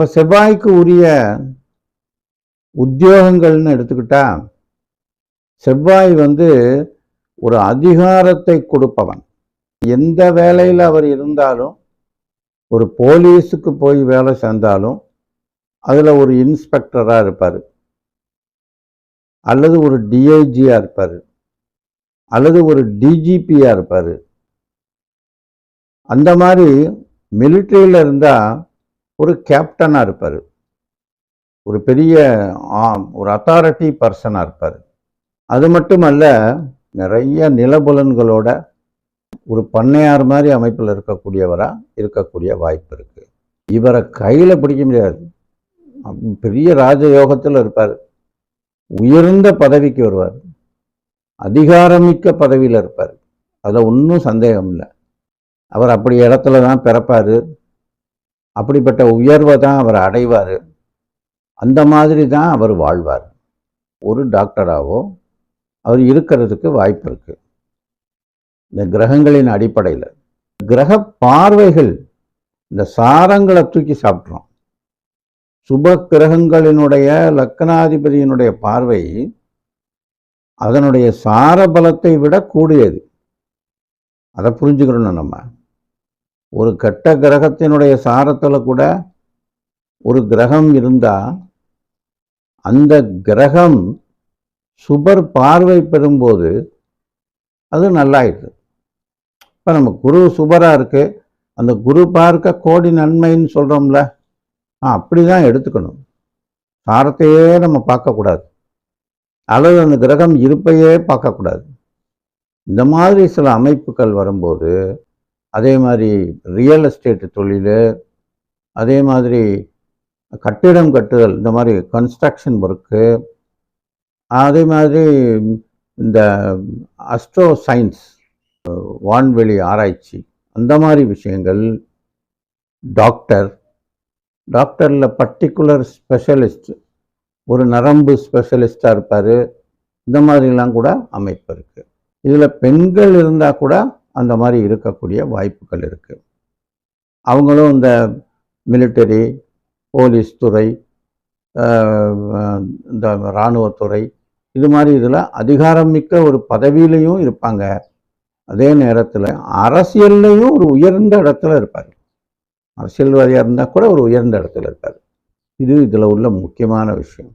இப்போ செவ்வாய்க்கு உரிய உத்தியோகங்கள்னு எடுத்துக்கிட்டா, செவ்வாய் ஒரு அதிகாரத்தை கொடுப்பவன். எந்த வேலையில் அவர் இருந்தாலும், ஒரு போலீஸுக்கு போய் வேலை சேர்ந்தாலும் அதில் ஒரு இன்ஸ்பெக்டராக இருப்பார், அல்லது ஒரு டிஐஜியாக இருப்பார், அல்லது ஒரு டிஜிபியாக இருப்பார். அந்த மாதிரி மிலிட்ரியில் இருந்தால் ஒரு கேப்டனாக இருப்பார், ஒரு பெரிய ஒரு அத்தாரிட்டி பர்சனாக இருப்பார். அது மட்டுமல்ல, நிறைய நிலபுலன்களோட ஒரு பண்ணையார் மாதிரி அமைப்பில் இருக்கக்கூடிய வாய்ப்பு இருக்குது. இவரை கையில் பிடிக்க முடியாது. பெரிய ராஜயோகத்தில் இருப்பார், உயர்ந்த பதவிக்கு வருவார், அதிகாரமிக்க பதவியில் இருப்பார். அதில் ஒன்றும் சந்தேகம் இல்லை. அவர் அப்படி இடத்துல தான் பிறப்பார், அப்படிப்பட்ட உயர்வை தான் அவர் அடைவார், அந்த மாதிரி தான் அவர் வாழ்வார். ஒரு டாக்டராகவோ அவர் இருக்கிறதுக்கு வாய்ப்பு இருக்கு. இந்த கிரகங்களின் அடிப்படையில் கிரக பார்வைகள் இந்த சாரங்களை தூக்கி சாப்பிட்றோம். சுப கிரகங்களினுடைய லக்னாதிபதியினுடைய பார்வை அதனுடைய சார பலத்தை விட கூடியது. அதை புரிஞ்சுக்கணும். நம்ம ஒரு கெட்ட கிரகத்தினுடைய சாரத்தில் கூட ஒரு கிரகம் இருந்தால் அந்த கிரகம் சுபர் பார்வை பெறும்போது அது நல்லாயிடுது. இப்போ நம்ம குரு சுபராக இருக்கு, அந்த குரு பார்க்க கோடி நன்மைன்னு சொல்கிறோம்ல, அப்படி தான் எடுத்துக்கணும். சாரத்தையே நம்ம பார்க்கக்கூடாது, அல்லது அந்த கிரகம் இருப்பையே பார்க்கக்கூடாது. இந்த மாதிரி சில அமைப்புகள் வரும்போது, அதே மாதிரி ரியல் எஸ்டேட் தொழில், அதே மாதிரி கட்டிடம் கட்டுதல், இந்த மாதிரி கன்ஸ்ட்ரக்ஷன் ஒர்க்கு, அதே மாதிரி இந்த அஸ்ட்ரோ சயின்ஸ், வான்வெளி ஆராய்ச்சி, அந்த மாதிரி விஷயங்கள், டாக்டரில் பர்டிகுலர் ஸ்பெஷலிஸ்ட், ஒரு நரம்பு ஸ்பெஷலிஸ்டாக இருப்பார். இந்த மாதிரிலாம் கூட அமைப்பு இருக்குது. இதில் பெண்கள் இருந்தால் கூட அந்த மாதிரி இருக்கக்கூடிய வாய்ப்புகள் இருக்குது. அவங்களும் இந்த மிலிட்டரி, போலீஸ் துறை, இந்த இராணுவத்துறை, இது மாதிரி இதில் அதிகாரம் மிக்க ஒரு பதவியிலையும் இருப்பாங்க. அதே நேரத்தில் அரசியல்லையும் ஒரு உயர்ந்த இடத்துல இருப்பார். அரசியல்வாதியாக இருந்தால் கூட ஒரு உயர்ந்த இடத்துல இருப்பார். இது இதில் உள்ள முக்கியமான விஷயம்.